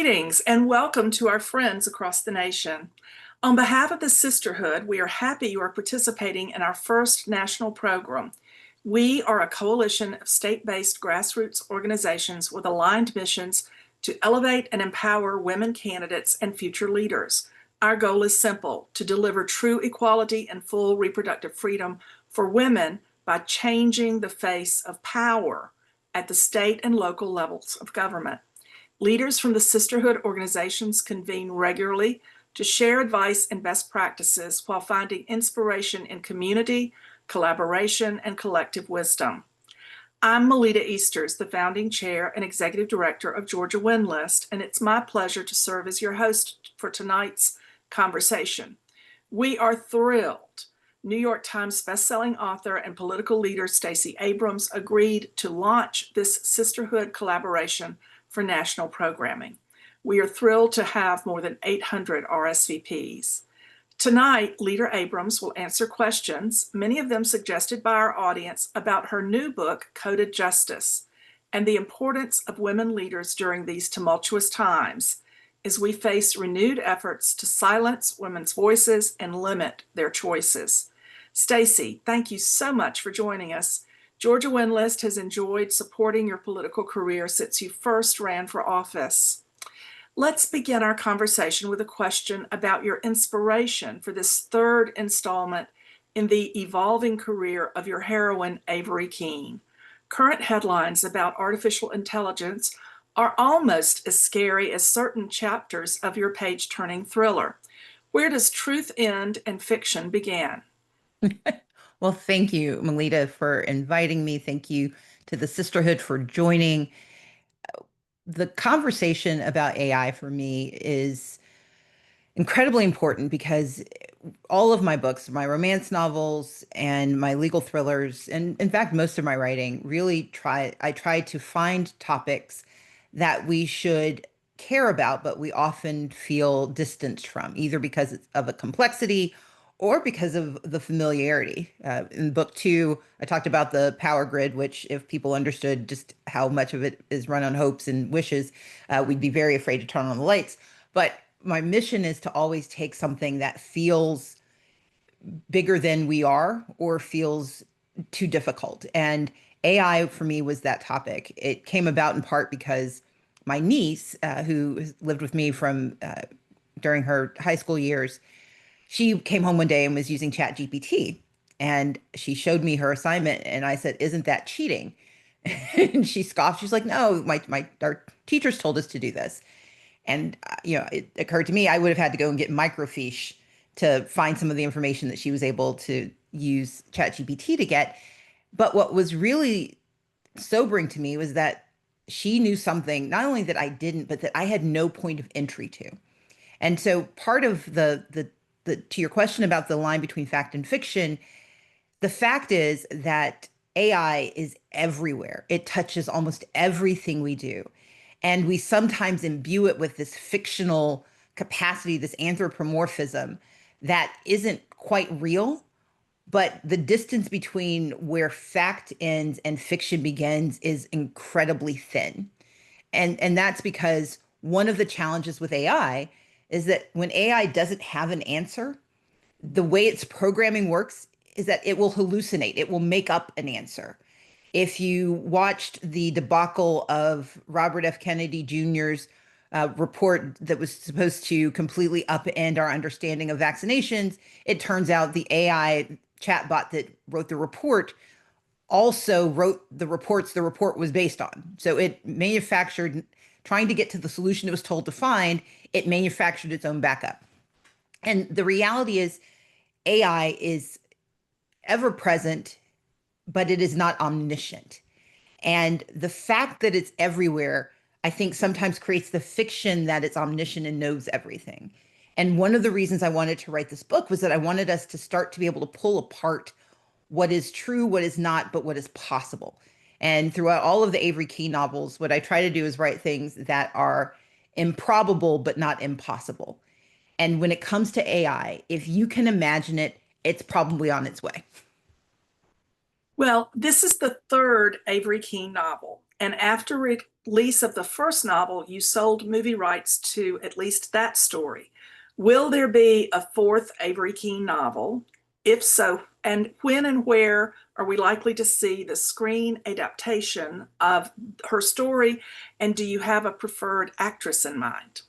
Greetings and welcome to our friends across the nation. On behalf of the Sisterhood, we are happy you are participating in our first national program. We are a coalition of state-based grassroots organizations with aligned missions to elevate and empower women candidates and future leaders. Our goal is simple: to deliver true equality and full reproductive freedom for women by changing the face of power at the state and local levels of government. Leaders from the sisterhood organizations convene regularly to share advice and best practices while finding inspiration in community, collaboration, and collective wisdom. I'm Melita Easters, the founding chair and executive director of Georgia Win List, and it's my pleasure to serve as your host for tonight's conversation. We are thrilled. New York Times bestselling author and political leader Stacey Abrams agreed to launch this sisterhood collaboration for national programming. We are thrilled to have more than 800 RSVPs. Tonight, Leader Abrams will answer questions, many of them suggested by our audience, about her new book, Coded Justice, and the importance of women leaders during these tumultuous times as we face renewed efforts to silence women's voices and limit their choices. Stacey, thank you so much for joining us. Georgia Win List has enjoyed supporting your political career since you first ran for office. Let's begin our conversation with a question about your inspiration for this third installment in the evolving career of your heroine, Avery Keene. Current headlines about artificial intelligence are almost as scary as certain chapters of your page-turning thriller. Where does truth end and fiction begin? Well, thank you, Melita, for inviting me. Thank you to the Sisterhood for joining. The conversation about AI for me is incredibly important because all of my books, my romance novels and my legal thrillers, and in fact, most of my writing I try to find topics that we should care about, but we often feel distanced from, either because of a complexity or because of the familiarity. In book two, I talked about the power grid, which, if people understood just how much of it is run on hopes and wishes, we'd be very afraid to turn on the lights. But my mission is to always take something that feels bigger than we are or feels too difficult. And AI for me was that topic. It came about in part because my niece, who lived with me from during her high school years, she came home one day and was using ChatGPT, and she showed me her assignment, and I said, "Isn't that cheating?" And she scoffed. She's like, "No, our teachers told us to do this." And it occurred to me I would have had to go and get microfiche to find some of the information that she was able to use ChatGPT to get. But what was really sobering to me was that she knew something, not only that I didn't, but that I had no point of entry to. And so part of the to your question about the line between fact and fiction, the fact is that AI is everywhere. It touches almost everything we do. And we sometimes imbue it with this fictional capacity, this anthropomorphism that isn't quite real. But the distance between where fact ends and fiction begins is incredibly thin. And that's because one of the challenges with AI is that when AI doesn't have an answer, the way its programming works is that it will hallucinate. It will make up an answer. If you watched the debacle of Robert F. Kennedy Jr.'s report that was supposed to completely upend our understanding of vaccinations, it turns out the AI chatbot that wrote the report also wrote the reports the report was based on. So it manufactured, trying to get to the solution it was told to find, it manufactured its own backup. And the reality is AI is ever present, but it is not omniscient. And the fact that it's everywhere, I think, sometimes creates the fiction that it's omniscient and knows everything. And one of the reasons I wanted to write this book was that I wanted us to start to be able to pull apart what is true, what is not, but what is possible. And throughout all of the Avery Keene novels, what I try to do is write things that are improbable, but not impossible. And when it comes to AI, if you can imagine it, it's probably on its way. Well, this is the third Avery Keene novel, and after release of the first novel, you sold movie rights to at least that story. Will there be a fourth Avery Keene novel? If so, and when and where are we likely to see the screen adaptation of her story? And do you have a preferred actress in mind?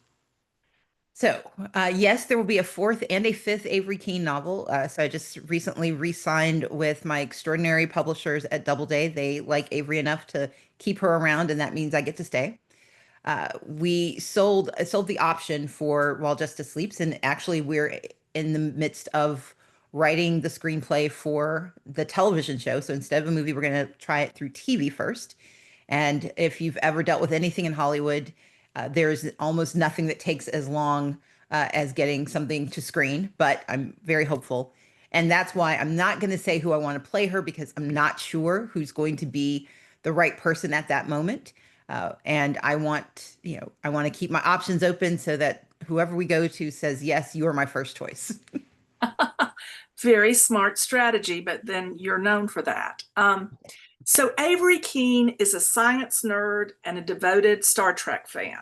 So, yes, there will be a fourth and a fifth Avery Keene novel. So I just recently re-signed with my extraordinary publishers at Doubleday. They like Avery enough to keep her around, and that means I get to stay. I sold the option for While Justice Sleeps, and actually we're in the midst of writing the screenplay for the television show. So instead of a movie, we're going to try it through TV first. And if you've ever dealt with anything in Hollywood, there's almost nothing that takes as long as getting something to screen, but I'm very hopeful. And that's why I'm not going to say who I want to play her, because I'm not sure who's going to be the right person at that moment. And I want to keep my options open so that whoever we go to says, yes, you are my first choice. Very smart strategy, but then you're known for that. So Avery Keene is a science nerd and a devoted Star Trek fan,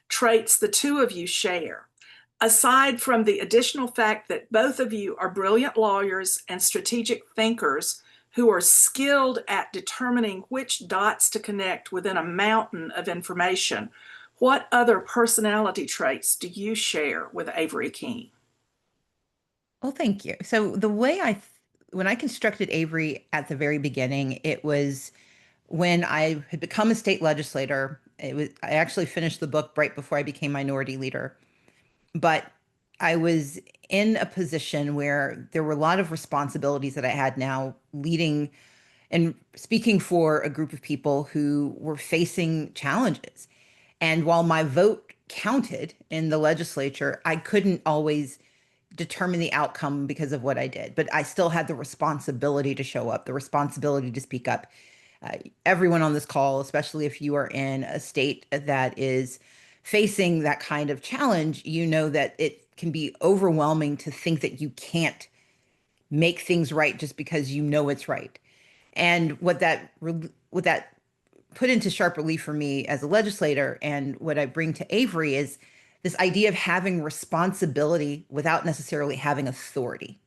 traits the two of you share. Aside from the additional fact that both of you are brilliant lawyers and strategic thinkers who are skilled at determining which dots to connect within a mountain of information, what other personality traits do you share with Avery Keene? Well, thank you. So when I constructed Avery at the very beginning, it was when I had become a state legislator. I actually finished the book right before I became minority leader, but I was in a position where there were a lot of responsibilities that I had now, leading and speaking for a group of people who were facing challenges. And while my vote counted in the legislature, I couldn't always determine the outcome because of what I did, but I still had the responsibility to show up, the responsibility to speak up. Everyone on this call, especially if you are in a state that is facing that kind of challenge, you know that it can be overwhelming to think that you can't make things right just because you know it's right. And what that put into sharp relief for me as a legislator, and what I bring to Avery, is this idea of having responsibility without necessarily having authority.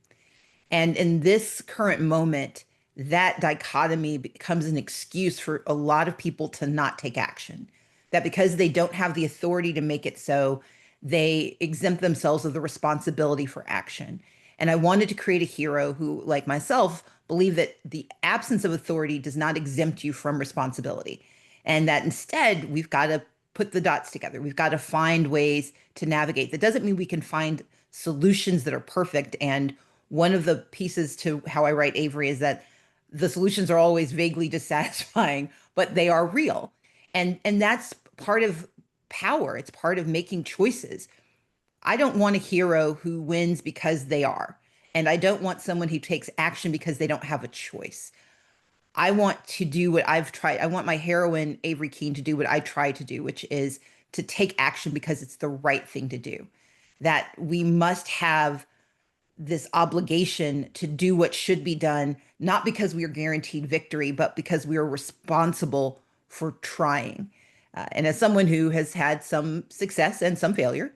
And in this current moment, that dichotomy becomes an excuse for a lot of people to not take action. That because they don't have the authority to make it so, they exempt themselves of the responsibility for action. And I wanted to create a hero who, like myself, believe that the absence of authority does not exempt you from responsibility. And that instead, we've got to put the dots together. We've got to find ways to navigate. That doesn't mean we can find solutions that are perfect. And one of the pieces to how I write Avery is that the solutions are always vaguely dissatisfying, but they are real. And that's part of power. It's part of making choices. I don't want a hero who wins because they are. And I don't want someone who takes action because they don't have a choice. I want to do what I've tried. I want my heroine, Avery Keene, to do what I try to do, which is to take action because it's the right thing to do. That we must have this obligation to do what should be done, not because we are guaranteed victory, but because we are responsible for trying. And as someone who has had some success and some failure,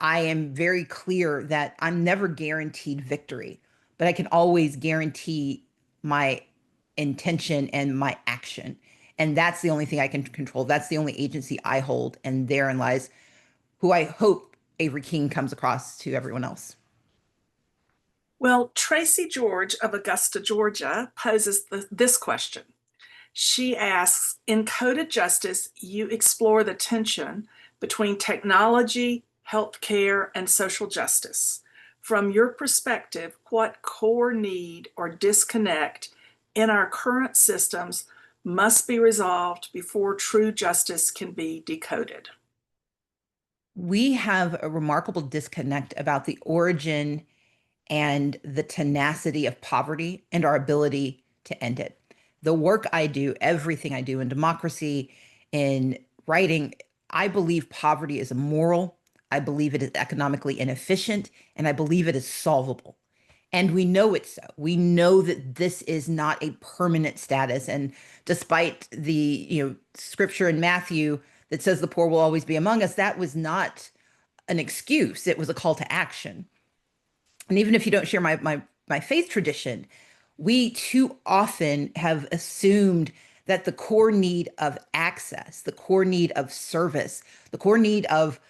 I am very clear that I'm never guaranteed victory, but I can always guarantee my intention and my action. And that's the only thing I can control. That's the only agency I hold. And therein lies who I hope Avery King comes across to everyone else. Well, Tracy George of Augusta, Georgia poses this question. She asks, in Coded Justice, you explore the tension between technology, healthcare, and social justice. From your perspective, what core need or disconnect in our current systems must be resolved before true justice can be decoded? We have a remarkable disconnect about the origin and the tenacity of poverty and our ability to end it. The work I do, everything I do in democracy, in writing, I believe poverty is immoral. I believe it is economically inefficient, and I believe it is solvable. And we know it's so. We know that this is not a permanent status. And despite the, scripture in Matthew that says the poor will always be among us, that was not an excuse. It was a call to action. And even if you don't share my faith tradition, we too often have assumed that the core need of access, the core need of service, the core need of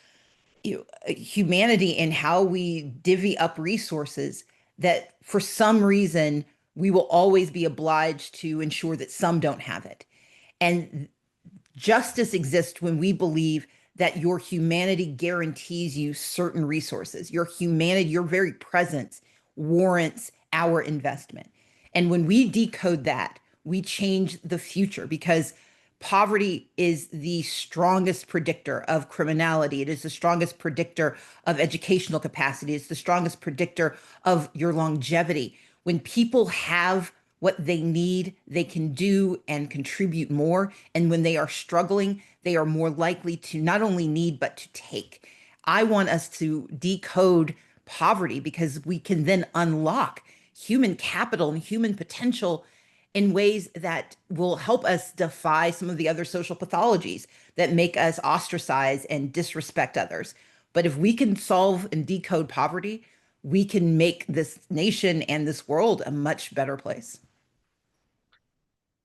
humanity and how we divvy up resources, that for some reason we will always be obliged to ensure that some don't have it. And justice exists when we believe that your humanity guarantees you certain resources. Your humanity, your very presence warrants our investment. And when we decode that, we change the future, because poverty is the strongest predictor of criminality. It is the strongest predictor of educational capacity. It's the strongest predictor of your longevity. When people have what they need, they can do and contribute more. And when they are struggling, they are more likely to not only need, but to take. I want us to decode poverty, because we can then unlock human capital and human potential in ways that will help us defy some of the other social pathologies that make us ostracize and disrespect others. But if we can solve and decode poverty, we can make this nation and this world a much better place.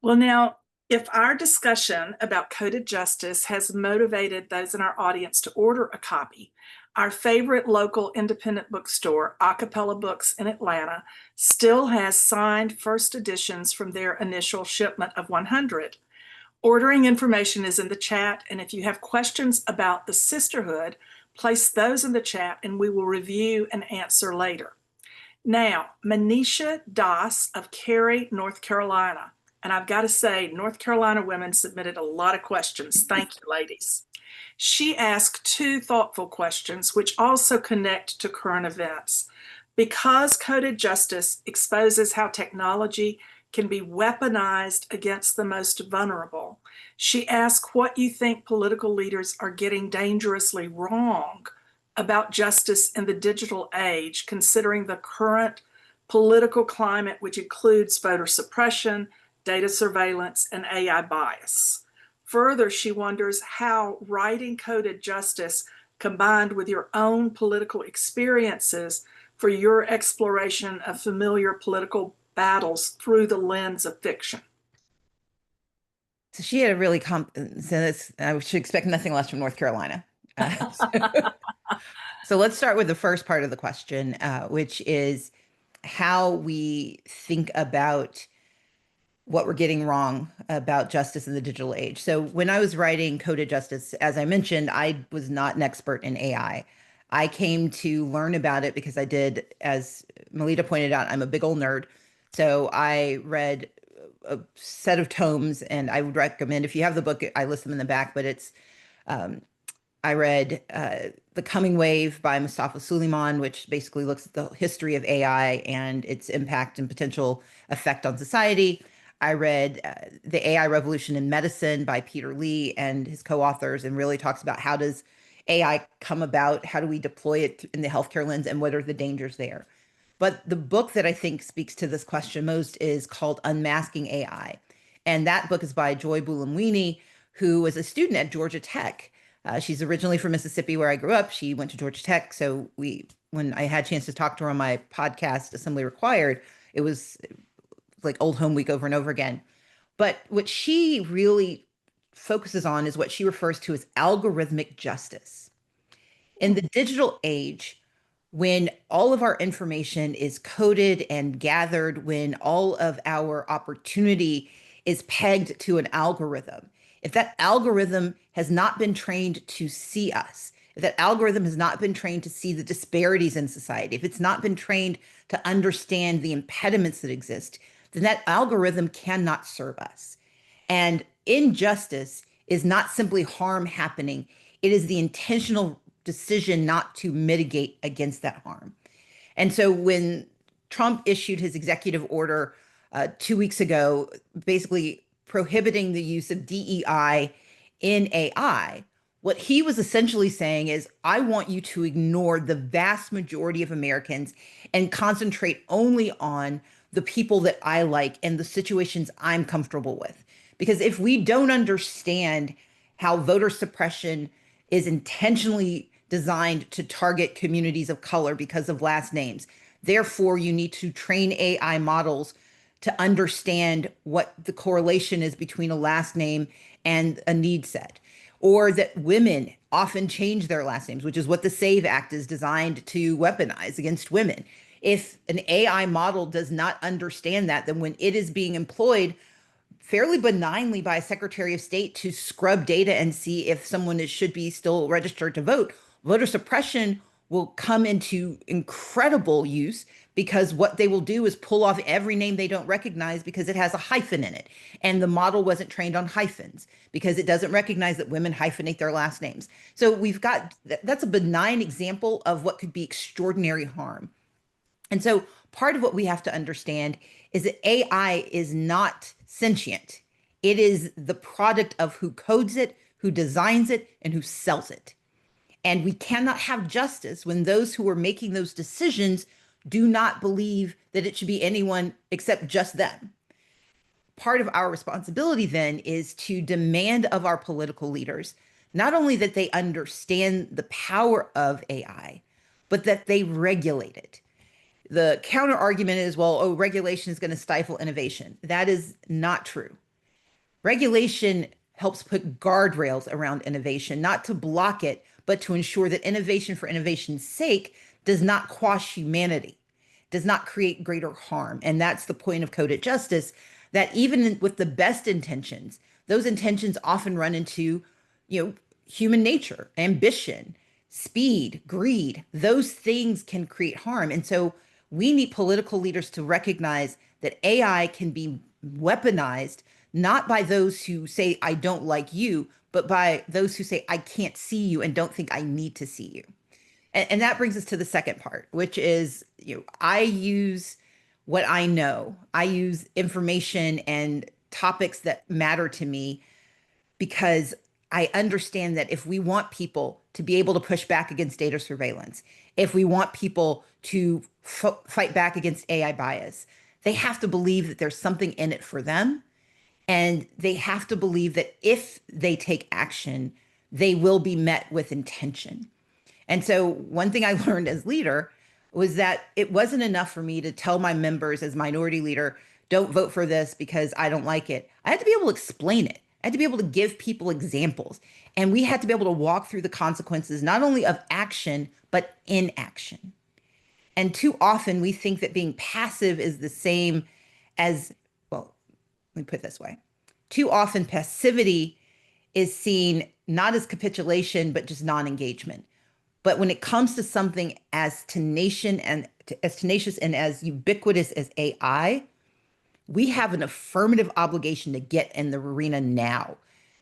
Well, now, if our discussion about coded justice has motivated those in our audience to order a copy, our favorite local independent bookstore, Acapella Books in Atlanta, still has signed first editions from their initial shipment of 100. Ordering information is in the chat, and if you have questions about the sisterhood, place those in the chat and we will review and answer later. Now, Manisha Das of Cary, North Carolina. And I've got to say, North Carolina women submitted a lot of questions. Thank you, ladies. She asked two thoughtful questions, which also connect to current events. Because coded justice exposes how technology can be weaponized against the most vulnerable, she asked what you think political leaders are getting dangerously wrong about justice in the digital age, considering the current political climate, which includes voter suppression, data surveillance, and AI bias. Further, she wonders how writing coded justice combined with your own political experiences for your exploration of familiar political battles through the lens of fiction. So she had a really I should expect nothing less from North Carolina. So let's start with the first part of the question, which is how we think about what we're getting wrong about justice in the digital age. So when I was writing Coded Justice, as I mentioned, I was not an expert in AI. I came to learn about it because I did, as Melita pointed out, I'm a big old nerd. So I read a set of tomes, and I would recommend, if you have the book, I list them in the back, but it's um, I read The Coming Wave by Mustafa Suleyman, which basically looks at the history of AI and its impact and potential effect on society. I read The AI Revolution in Medicine by Peter Lee and his co-authors, and really talks about how does AI come about, how do we deploy it in the healthcare lens, and what are the dangers there. But the book that I think speaks to this question most is called Unmasking AI. And that book is by Joy Buolamwini, who was a student at Georgia Tech. She's originally from Mississippi, where I grew up. She went to Georgia Tech. So when I had a chance to talk to her on my podcast, Assembly Required, it was like old home week over and over again. But what she really focuses on is what she refers to as algorithmic justice. In the digital age, when all of our information is coded and gathered, when all of our opportunity is pegged to an algorithm, if that algorithm has not been trained to see us, if that algorithm has not been trained to see the disparities in society, if it's not been trained to understand the impediments that exist, then that algorithm cannot serve us. And injustice is not simply harm happening, it is the intentional decision not to mitigate against that harm. And so when Trump issued his executive order 2 weeks ago, basically prohibiting the use of DEI in AI, What he was essentially saying is, I want you to ignore the vast majority of Americans and concentrate only on the people that I like and the situations I'm comfortable with. Because if we don't understand how voter suppression is intentionally designed to target communities of color because of last names, therefore, you need to train AI models to understand what the correlation is between a last name and a need set, or that women often change their last names, which is what the SAVE Act is designed to weaponize against women. If an AI model does not understand that, then when it is being employed fairly benignly by a Secretary of State to scrub data and see if someone should be still registered to vote, voter suppression will come into incredible use, because what they will do is pull off every name they don't recognize because it has a hyphen in it. And the model wasn't trained on hyphens because it doesn't recognize that women hyphenate their last names. So we've got that's a benign example of what could be extraordinary harm. And so part of what we have to understand is that AI is not sentient. It is the product of who codes it, who designs it, and who sells it. And we cannot have justice when those who are making those decisions do not believe that it should be anyone except just them. Part of our responsibility then is to demand of our political leaders not only that they understand the power of AI, but that they regulate it. The counter argument is, well, oh, regulation is going to stifle innovation. That is not true. Regulation helps put guardrails around innovation, not to block it, but to ensure that innovation for innovation's sake does not quash humanity, does not create greater harm. And that's the point of coded justice, that even with the best intentions, those intentions often run into, human nature, ambition, speed, greed. Those things can create harm. And so we need political leaders to recognize that AI can be weaponized not by those who say, I don't like you, but by those who say, I can't see you and don't think I need to see you. And that brings us to the second part, which is, I use what I know. I use information and topics that matter to me because I understand that if we want people to be able to push back against data surveillance, if we want people to fight back against AI bias, they have to believe that there's something in it for them. And they have to believe that if they take action, they will be met with intention. And so, one thing I learned as leader was that it wasn't enough for me to tell my members as minority leader, don't vote for this because I don't like it. I had to be able to explain it. I had to be able to give people examples. And we had to be able to walk through the consequences, not only of action, but inaction. And too often we think that being passive is the same as, well, let me put it this way. Too often passivity is seen not as capitulation, but just non-engagement. But when it comes to something as tenacious and as ubiquitous as AI, we have an affirmative obligation to get in the arena now,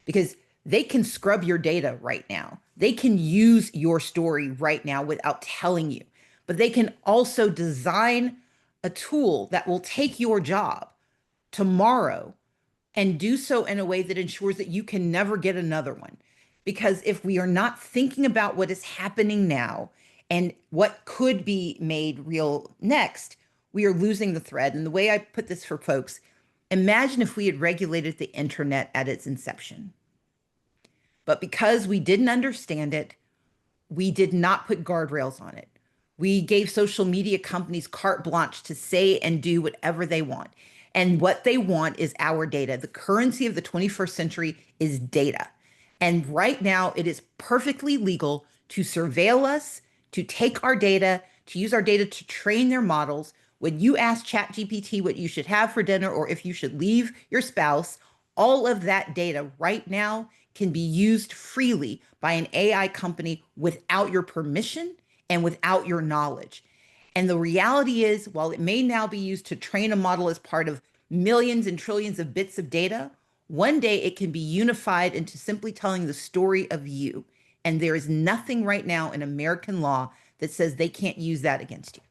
because they can scrub your data right now. They can use your story right now without telling you, but they can also design a tool that will take your job tomorrow and do so in a way that ensures that you can never get another one. Because if we are not thinking about what is happening now and what could be made real next, we are losing the thread. And the way I put this for folks, imagine if we had regulated the internet at its inception. But because we didn't understand it, we did not put guardrails on it. We gave social media companies carte blanche to say and do whatever they want. And what they want is our data. The currency of the 21st century is data. And right now, it is perfectly legal to surveil us, to take our data, to use our data to train their models. When you ask ChatGPT what you should have for dinner or if you should leave your spouse, all of that data right now can be used freely by an AI company without your permission and without your knowledge. And the reality is, while it may now be used to train a model as part of millions and trillions of bits of data, one day it can be unified into simply telling the story of you. And there is nothing right now in American law that says they can't use that against you.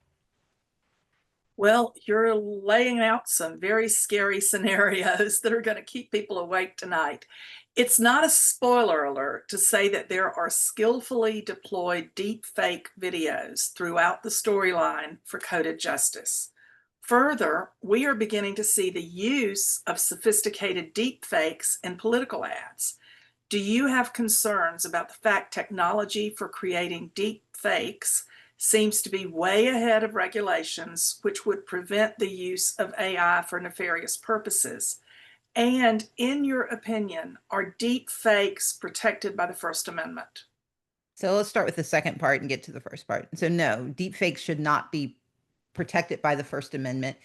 Well, you're laying out some very scary scenarios that are going to keep people awake tonight. It's not a spoiler alert to say that there are skillfully deployed deep fake videos throughout the storyline for coded justice. Further, we are beginning to see the use of sophisticated deep fakes in political ads. Do you have concerns about the fact technology for creating deep fakes seems to be way ahead of regulations, which would prevent the use of AI for nefarious purposes? And in your opinion, are deep fakes protected by the First Amendment? So let's start with the second part and get to the first part. So no, deepfakes should not be protected by the First Amendment.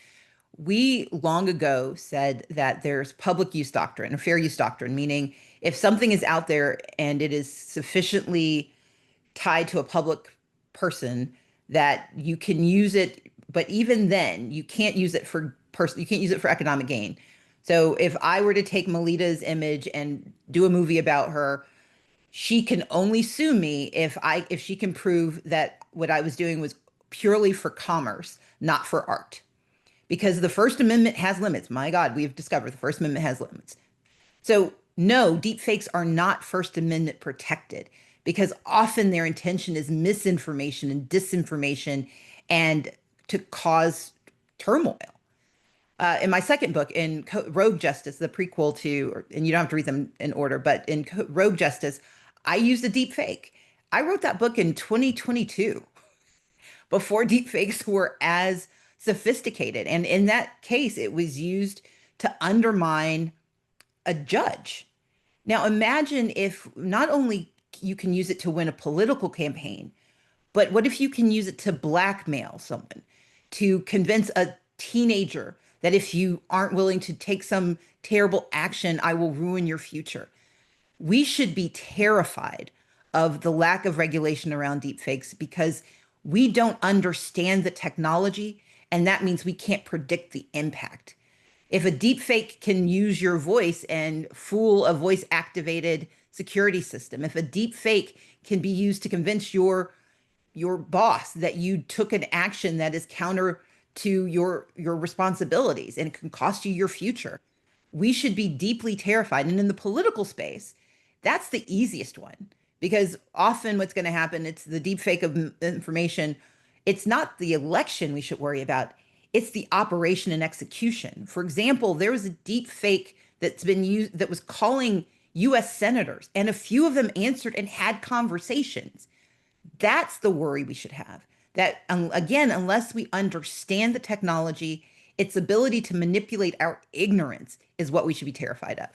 We long ago said that there's public use doctrine, or fair use doctrine, meaning if something is out there and it is sufficiently tied to a public person that you can use it, but even then you can't use it for you can't use it for economic gain. So if I were to take Melita's image and do a movie about her, she can only sue me if she can prove that what I was doing was purely for commerce, not for art. Because the First Amendment has limits. My God, we have discovered the First Amendment has limits. So, no, deepfakes are not First Amendment protected because often their intention is misinformation and disinformation and to cause turmoil. In my second book, in Rogue Justice, the prequel to, and you don't have to read them in order, but in Rogue Justice, I used a deep fake. I wrote that book in 2022 before deepfakes were as sophisticated. And in that case, it was used to undermine a judge. Now, imagine if not only you can use it to win a political campaign, but what if you can use it to blackmail someone, to convince a teenager that if you aren't willing to take some terrible action, I will ruin your future? We should be terrified of the lack of regulation around deepfakes because we don't understand the technology, and that means we can't predict the impact. If a deepfake can use your voice and fool a voice activated security system, if a deepfake can be used to convince your boss that you took an action that is counter to your responsibilities and it can cost you your future, we should be deeply terrified. And in the political space, that's the easiest one because often what's going to happen, it's the deep fake of information. It's not the election we should worry about. It's the operation and execution. For example, there was a deep fake that's been used that was calling US senators, and a few of them answered and had conversations. That's the worry we should have. That, again, unless we understand the technology, its ability to manipulate our ignorance is what we should be terrified of.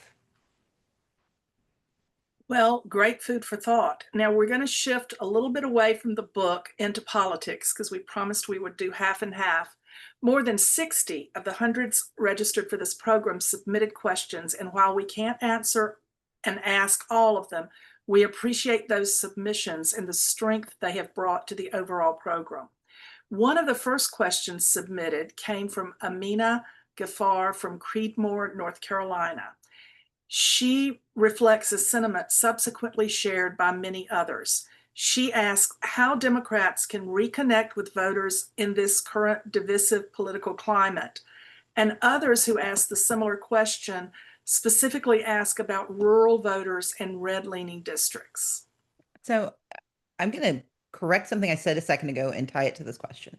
Well, great food for thought. Now we're going to shift a little bit away from the book into politics because we promised we would do half and half. More than 60 of the hundreds registered for this program submitted questions, and while we can't answer and ask all of them, we appreciate those submissions and the strength they have brought to the overall program. One of the first questions submitted came from Amina Gafar from Creedmoor, North Carolina. She reflects a sentiment subsequently shared by many others. She asks how Democrats can reconnect with voters in this current divisive political climate. And others who ask the similar question specifically ask about rural voters and red leaning districts. So I'm going to correct something I said a second ago and tie it to this question.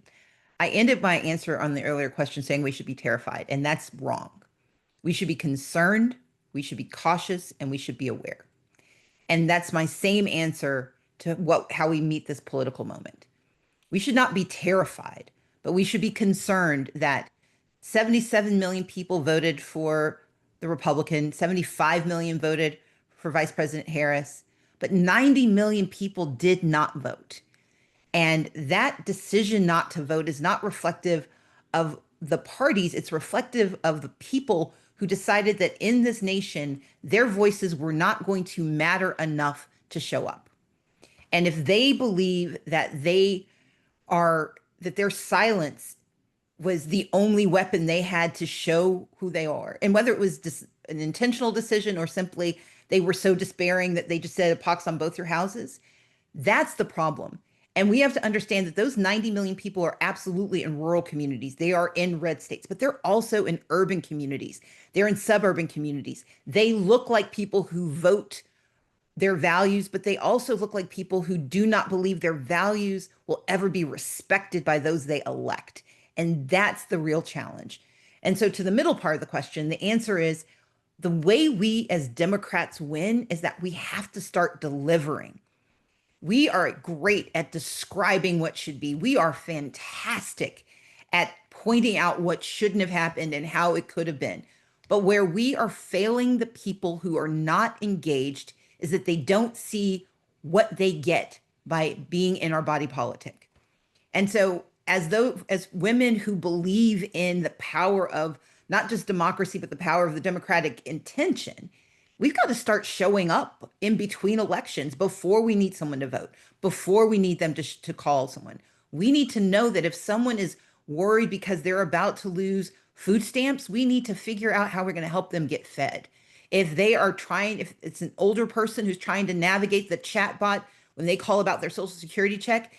I ended my answer on the earlier question saying we should be terrified, and that's wrong. We should be concerned, we should be cautious, and we should be aware. And that's my same answer to how we meet this political moment. We should not be terrified, but we should be concerned that 77 million people voted for the Republican, 75 million voted for Vice President Harris, but 90 million people did not vote. And that decision not to vote is not reflective of the parties, it's reflective of the people who decided that in this nation, their voices were not going to matter enough to show up. And if they believe that that their silence was the only weapon they had to show who they are, and whether it was an intentional decision or simply they were so despairing that they just said a pox on both your houses, that's the problem. And we have to understand that those 90 million people are absolutely in rural communities. They are in red states, but they're also in urban communities. They're in suburban communities. They look like people who vote their values, but they also look like people who do not believe their values will ever be respected by those they elect. And that's the real challenge. And so, to the middle part of the question, the answer is the way we as Democrats win is that we have to start delivering. We are great at describing what should be. We are fantastic at pointing out what shouldn't have happened and how it could have been. But where we are failing the people who are not engaged is that they don't see what they get by being in our body politic. And so as women who believe in the power of not just democracy, but the power of the democratic intention, we've got to start showing up in between elections before we need someone to vote, before we need them to call someone. We need to know that if someone is worried because they're about to lose food stamps, we need to figure out how we're going to help them get fed. If it's an older person who's trying to navigate the chat bot when they call about their social security check,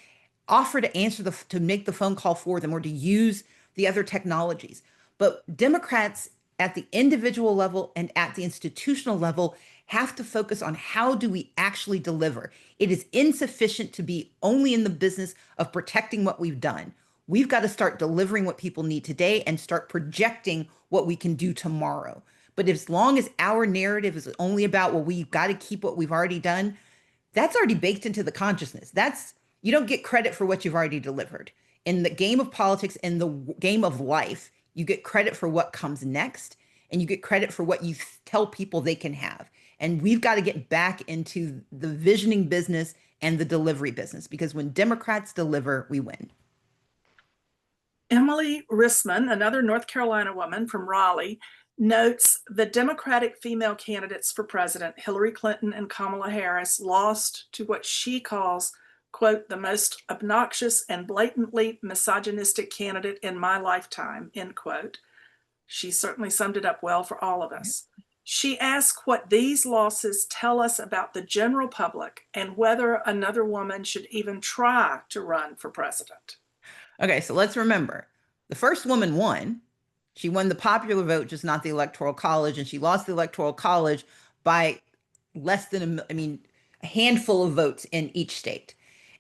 offer to to make the phone call for them or to use the other technologies. But Democrats at the individual level and at the institutional level have to focus on how do we actually deliver. It is insufficient to be only in the business of protecting what we've done. We've got to start delivering what people need today and start projecting what we can do tomorrow. But as long as our narrative is only about, well, we've got to keep what we've already done, that's already baked into the consciousness. You don't get credit for what you've already delivered. In the game of politics, in the game of life, you get credit for what comes next, and you get credit for what you tell people they can have. And we've got to get back into the visioning business and the delivery business, because when Democrats deliver, we win. Emily Rissman, another North Carolina woman from Raleigh, notes the Democratic female candidates for president, Hillary Clinton and Kamala Harris, lost to what she calls, quote, the most obnoxious and blatantly misogynistic candidate in my lifetime, end quote. She certainly summed it up well for all of us. She asked what these losses tell us about the general public and whether another woman should even try to run for president. Okay, so let's remember the first woman won. She won the popular vote, just not the electoral college, and she lost the electoral college by less than a handful of votes in each state.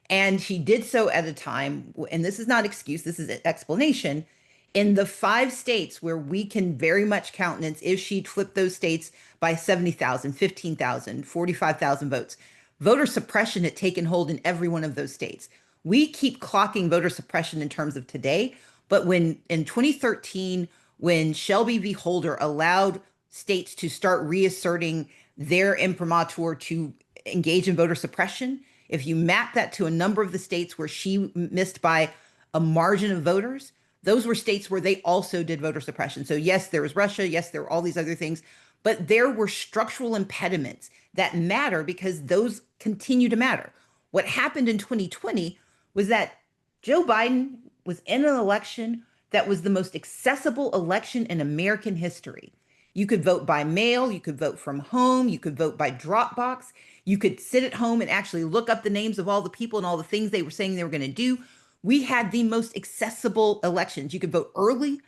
And she did so at a time, and this is not excuse, this is an explanation. In the 5 states where we can very much countenance if she'd flipped those states by 70,000, 15,000, 45,000 votes, voter suppression had taken hold in every one of those states. We keep clocking voter suppression in terms of today, but when in 2013, when Shelby v. Holder allowed states to start reasserting their imprimatur to engage in voter suppression, if you map that to a number of the states where she missed by a margin of voters, those were states where they also did voter suppression. So yes, there was Russia. Yes, there were all these other things, but there were structural impediments that matter because those continue to matter. What happened in 2020 was that Joe Biden was in an election that was the most accessible election in American history. You could vote by mail, you could vote from home, you could vote by Dropbox, you could sit at home and actually look up the names of all the people and all the things they were saying they were going to do. We had the most accessible elections. You could vote early,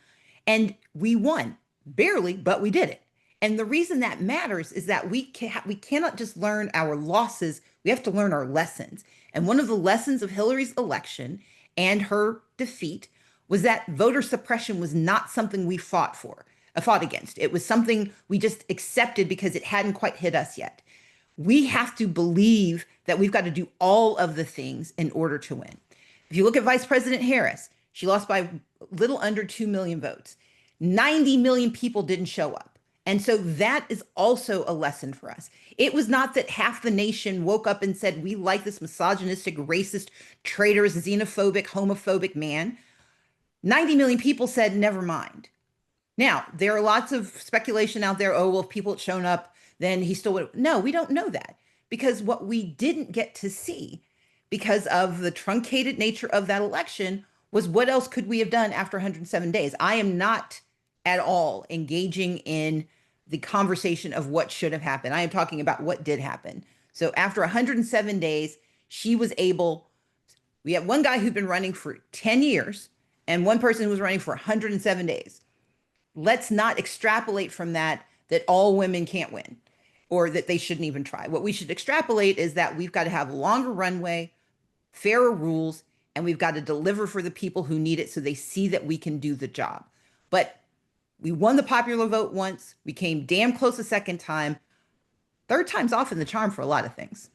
and we won. Barely, but we did it. And the reason that matters is that we cannot just learn our losses, we have to learn our lessons. And one of the lessons of Hillary's election and her defeat was that voter suppression was not something we fought against. It was something we just accepted because it hadn't quite hit us yet. We have to believe that we've got to do all of the things in order to win. If you look at Vice President Harris, she lost by a little under 2 million votes. 90 million people didn't show up. And so that is also a lesson for us. It was not that half the nation woke up and said, we like this misogynistic, racist, traitorous, xenophobic, homophobic man. 90 million people said, never mind. Now, there are lots of speculation out there. Oh, well, if people had shown up, then he still would. No, we don't know that, because what we didn't get to see because of the truncated nature of that election was what else could we have done after 107 days? I am not at all engaging in the conversation of what should have happened. I am talking about what did happen. So after 107 days, she was able We have one guy who's been running for 10 years and one person who was running for 107 days. Let's not extrapolate from that that all women can't win or that they shouldn't even try. What we should extrapolate is that we've got to have a longer runway, fairer rules, and we've got to deliver for the people who need it so they see that we can do the job. But we won the popular vote once. We came damn close a second time. Third time's often the charm for a lot of things.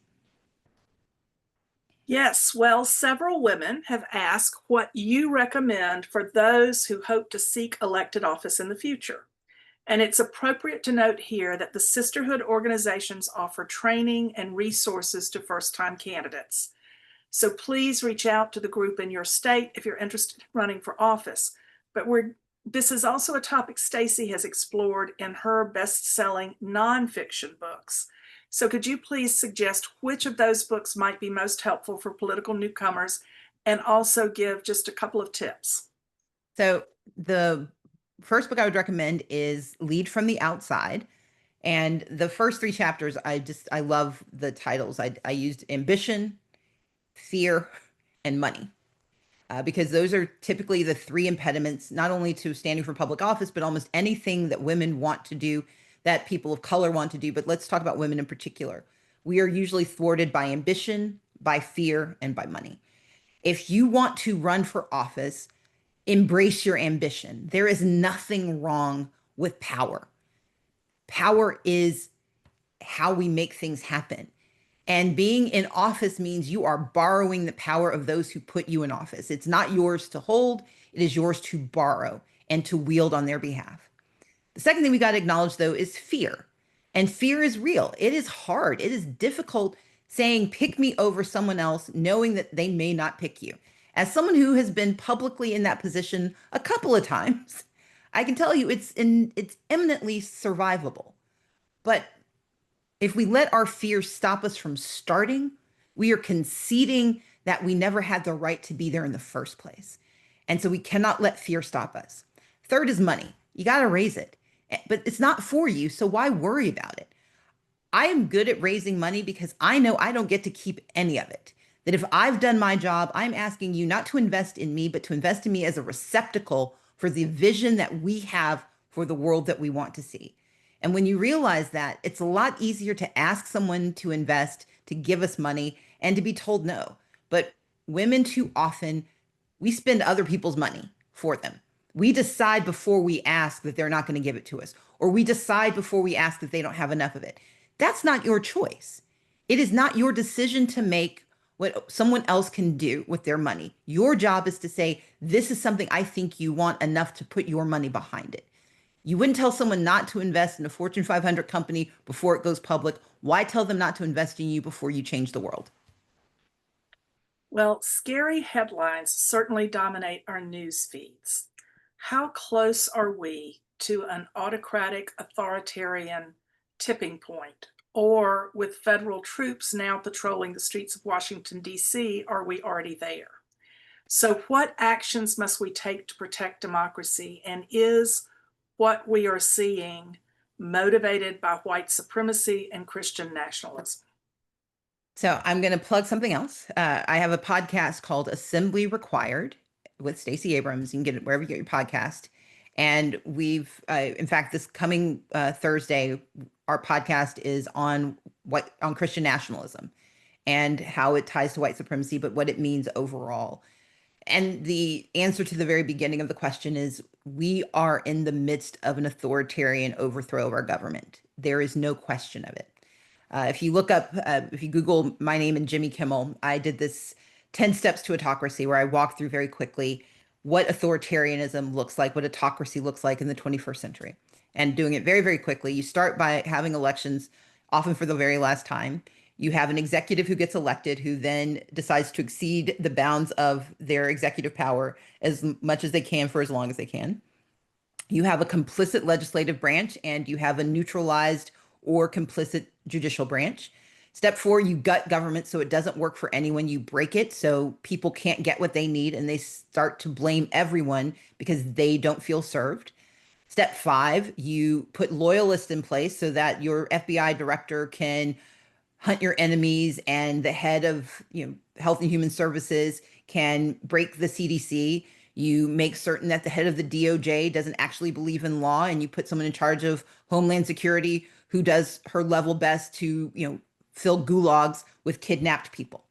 Yes, well, several women have asked what you recommend for those who hope to seek elected office in the future. And it's appropriate to note here that the sisterhood organizations offer training and resources to first-time candidates. So please reach out to the group in your state if you're interested in running for office. But this is also a topic Stacey has explored in her best-selling nonfiction books. So could you please suggest which of those books might be most helpful for political newcomers and also give just a couple of tips? So the first book I would recommend is Lead from the Outside. And the first three chapters, I love the titles. I used ambition, fear, and money. Because those are typically the three impediments, not only to standing for public office, but almost anything that women want to do, that people of color want to do. But let's talk about women in particular. We are usually thwarted by ambition, by fear, and by money. If you want to run for office, embrace your ambition. There is nothing wrong with power. Power is how we make things happen. And being in office means you are borrowing the power of those who put you in office. It's not yours to hold, it is yours to borrow and to wield on their behalf. The second thing we got to acknowledge, though, is fear. And fear is real. It is hard. It is difficult saying, pick me over someone else, knowing that they may not pick you. As someone who has been publicly in that position a couple of times, I can tell you it's eminently survivable. But if we let our fears stop us from starting, we are conceding that we never had the right to be there in the first place. And so we cannot let fear stop us. Third is money. You got to raise it, but it's not for you. So why worry about it? I am good at raising money because I know I don't get to keep any of it. That if I've done my job, I'm asking you not to invest in me, but to invest in me as a receptacle for the vision that we have for the world that we want to see. And when you realize that, it's a lot easier to ask someone to invest, to give us money, and to be told no. But women too often, we spend other people's money for them. We decide before we ask that they're not going to give it to us, or we decide before we ask that they don't have enough of it. That's not your choice. It is not your decision to make what someone else can do with their money. Your job is to say, this is something I think you want enough to put your money behind it. You wouldn't tell someone not to invest in a Fortune 500 company before it goes public. Why tell them not to invest in you before you change the world? Well, scary headlines certainly dominate our news feeds. How close are we to an autocratic, authoritarian tipping point? Or with federal troops now patrolling the streets of Washington, D.C., are we already there? So, what actions must we take to protect democracy? And is what we are seeing motivated by white supremacy and Christian nationalism? So I'm going to plug something else. I have a podcast called Assembly Required with Stacey Abrams. You can get it wherever you get your podcast. And in fact, this coming Thursday, our podcast is on Christian nationalism and how it ties to white supremacy, but what it means overall. And the answer to the very beginning of the question is we are in the midst of an authoritarian overthrow of our government. There is no question of it. If you look up, if you Google my name and Jimmy Kimmel, I did this 10 steps to autocracy where I walked through very quickly what authoritarianism looks like, what autocracy looks like in the 21st century, and doing it very, very quickly. You start by having elections, often for the very last time. You have an executive who gets elected, who then decides to exceed the bounds of their executive power as much as they can for as long as they can. You have a complicit legislative branch, and you have a neutralized or complicit judicial branch. Step 4, you gut government so it doesn't work for anyone. You break it so people can't get what they need and they start to blame everyone because they don't feel served. Step 5, you put loyalists in place so that your FBI director can hunt your enemies, and the head of, Health and Human Services can break the CDC. You make certain that the head of the DOJ doesn't actually believe in law, and you put someone in charge of Homeland Security who does her level best to, fill gulags with kidnapped people.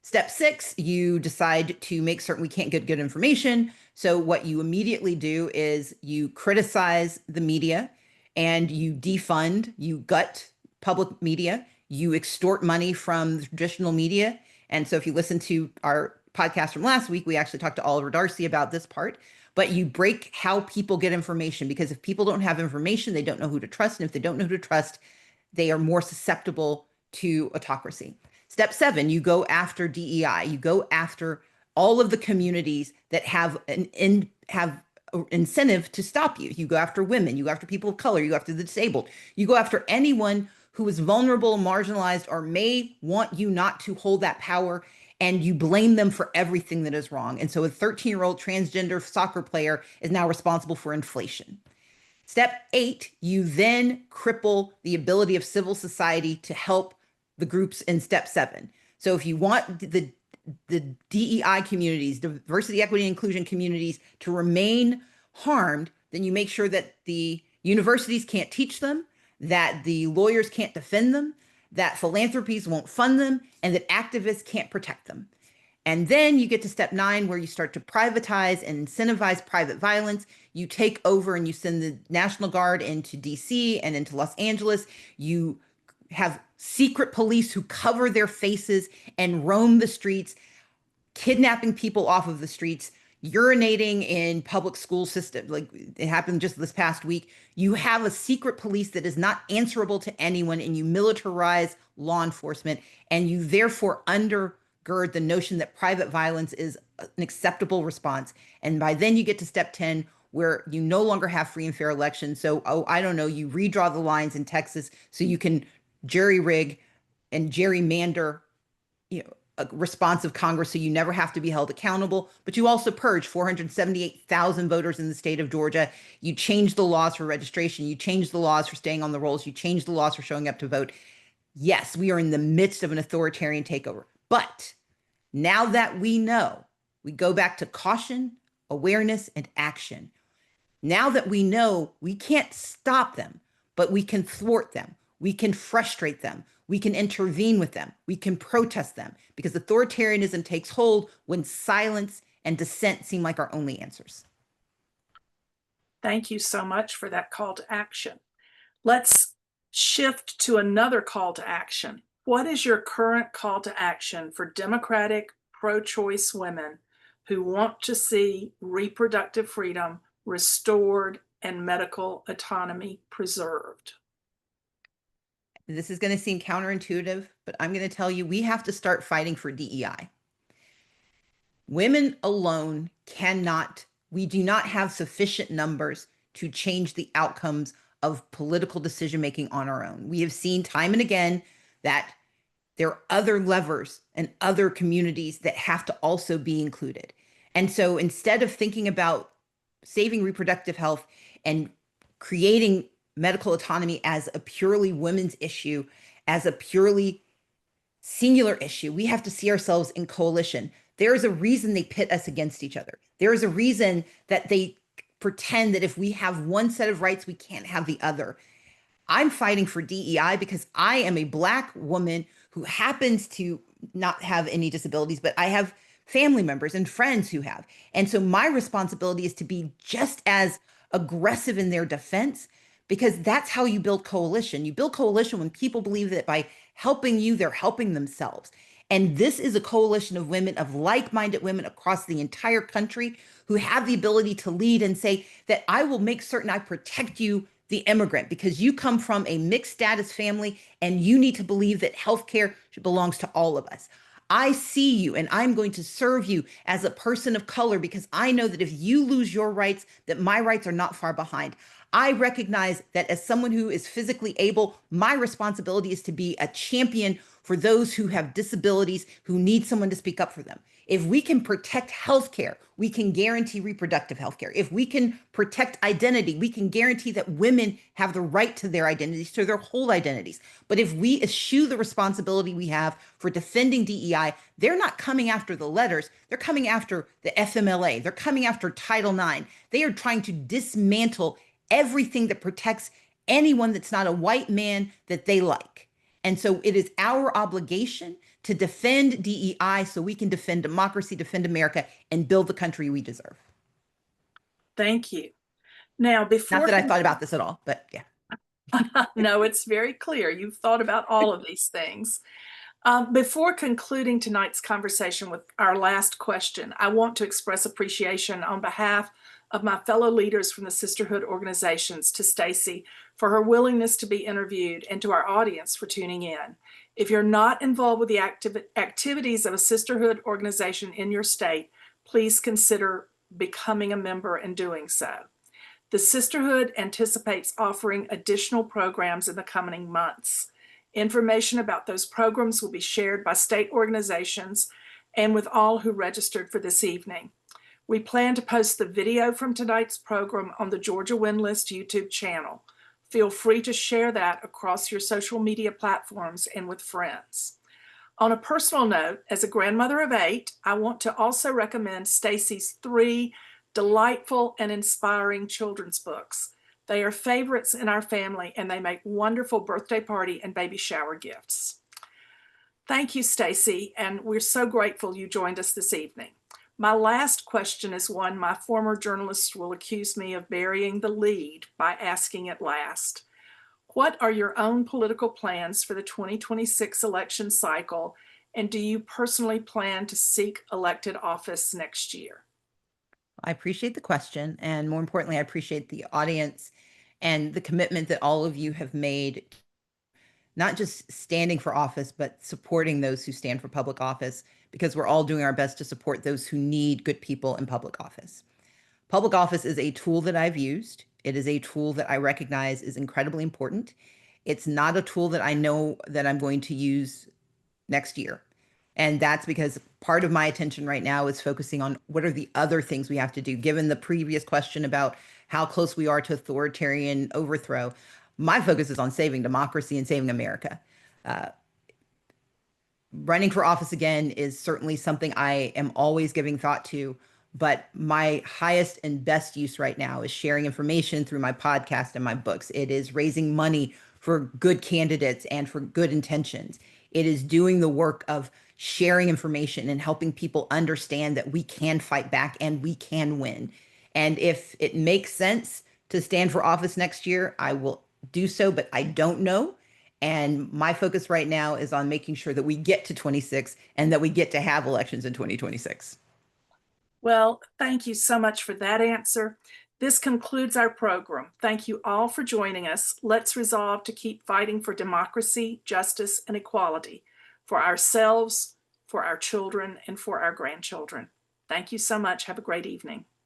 Step 6, you decide to make certain we can't get good information. So what you immediately do is you criticize the media and you defund, you gut public media, you extort money from the traditional media. And so if you listen to our podcast from last week, we actually talked to Oliver Darcy about this part. But you break how people get information, because if people don't have information, they don't know who to trust. And if they don't know who to trust, they are more susceptible to autocracy. Step 7, you go after DEI. You go after all of the communities that have have incentive to stop you. You go after women, you go after people of color, you go after the disabled, you go after anyone who is vulnerable, marginalized, or may want you not to hold that power, and you blame them for everything that is wrong. And so a 13-year-old transgender soccer player is now responsible for inflation. Step 8, you then cripple the ability of civil society to help the groups in step 7. So if you want the DEI communities, diversity, equity, and inclusion communities, to remain harmed, then you make sure that the universities can't teach them, that the lawyers can't defend them, that philanthropies won't fund them, and that activists can't protect them. And then you get to step 9, where you start to privatize and incentivize private violence. You take over and you send the National Guard into DC and into Los Angeles. You have secret police who cover their faces and roam the streets, kidnapping people off of the streets, urinating in public school system. Like it happened just this past week. You have a secret police that is not answerable to anyone, and you militarize law enforcement, and you therefore undergird the notion that private violence is an acceptable response. And by then you get to step 10, where you no longer have free and fair elections. So, I don't know, you redraw the lines in Texas so you can jury rig and gerrymander, a responsive Congress, so you never have to be held accountable. But you also purge 478,000 voters in the state of Georgia. You change the laws for registration. You change the laws for staying on the rolls. You change the laws for showing up to vote. Yes, we are in the midst of an authoritarian takeover. But now that we know, we go back to caution, awareness, and action. Now that we know we can't stop them, but we can thwart them. We can frustrate them. We can intervene with them. We can protest them, because authoritarianism takes hold when silence and dissent seem like our only answers. Thank you so much for that call to action. Let's shift to another call to action. What is your current call to action for Democratic pro-choice women who want to see reproductive freedom restored and medical autonomy preserved? This is going to seem counterintuitive, but I'm going to tell you, we have to start fighting for DEI. Women alone cannot, we do not have sufficient numbers to change the outcomes of political decision-making on our own. We have seen time and again that there are other levers and other communities that have to also be included. And so instead of thinking about saving reproductive health and creating medical autonomy as a purely women's issue, as a purely singular issue, we have to see ourselves in coalition. There is a reason they pit us against each other. There is a reason that they pretend that if we have one set of rights, we can't have the other. I'm fighting for DEI because I am a Black woman who happens to not have any disabilities, but I have family members and friends who have. And so my responsibility is to be just as aggressive in their defense, because that's how you build coalition. You build coalition when people believe that by helping you, they're helping themselves. And this is a coalition of women, of like-minded women across the entire country, who have the ability to lead and say that I will make certain I protect you, the immigrant, because you come from a mixed status family and you need to believe that healthcare belongs to all of us. I see you and I'm going to serve you as a person of color, because I know that if you lose your rights, that my rights are not far behind. I recognize that as someone who is physically able, my responsibility is to be a champion for those who have disabilities, who need someone to speak up for them. If we can protect healthcare, we can guarantee reproductive healthcare. If we can protect identity, we can guarantee that women have the right to their identities, to their whole identities. But if we eschew the responsibility we have for defending DEI, they're not coming after the letters. They're coming after the FMLA. They're coming after Title IX. They are trying to dismantle everything that protects anyone that's not a white man that they like. And so it is our obligation to defend DEI so we can defend democracy, defend America, and build the country we deserve. Thank you. Now, Not before that I thought about this at all, but yeah. no, it's very clear. You've thought about all of these things. Before concluding tonight's conversation with our last question, I want to express appreciation on behalf of my fellow leaders from the sisterhood organizations to Stacey for her willingness to be interviewed, and to our audience for tuning in. If you're not involved with the activities of a sisterhood organization in your state, please consider becoming a member and doing so. The sisterhood anticipates offering additional programs in the coming months. Information about those programs will be shared by state organizations and with all who registered for this evening. We plan to post the video from tonight's program on the Georgia Win List YouTube channel. Feel free to share that across your social media platforms and with friends. On a personal note, as a grandmother of 8, I want to also recommend Stacey's 3 delightful and inspiring children's books. They are favorites in our family, and they make wonderful birthday party and baby shower gifts. Thank you, Stacey, and we're so grateful you joined us this evening. My last question is one my former journalists will accuse me of burying the lead by asking at last. What are your own political plans for the 2026 election cycle, and do you personally plan to seek elected office next year? I appreciate the question. And more importantly, I appreciate the audience and the commitment that all of you have made, not just standing for office, but supporting those who stand for public office, because we're all doing our best to support those who need good people in public office. Public office is a tool that I've used. It is a tool that I recognize is incredibly important. It's not a tool that I know that I'm going to use next year. And that's because part of my attention right now is focusing on what are the other things we have to do. Given the previous question about how close we are to authoritarian overthrow, my focus is on saving democracy and saving America. Running for office again is certainly something I am always giving thought to, but my highest and best use right now is sharing information through my podcast and my books. It is raising money for good candidates and for good intentions. It is doing the work of sharing information and helping people understand that we can fight back and we can win. And if it makes sense to stand for office next year, I will do so, but I don't know. And my focus right now is on making sure that we get to 26 and that we get to have elections in 2026. Well, thank you so much for that answer. This concludes our program. Thank you all for joining us. Let's resolve to keep fighting for democracy, justice, and equality for ourselves, for our children, and for our grandchildren. Thank you so much. Have a great evening.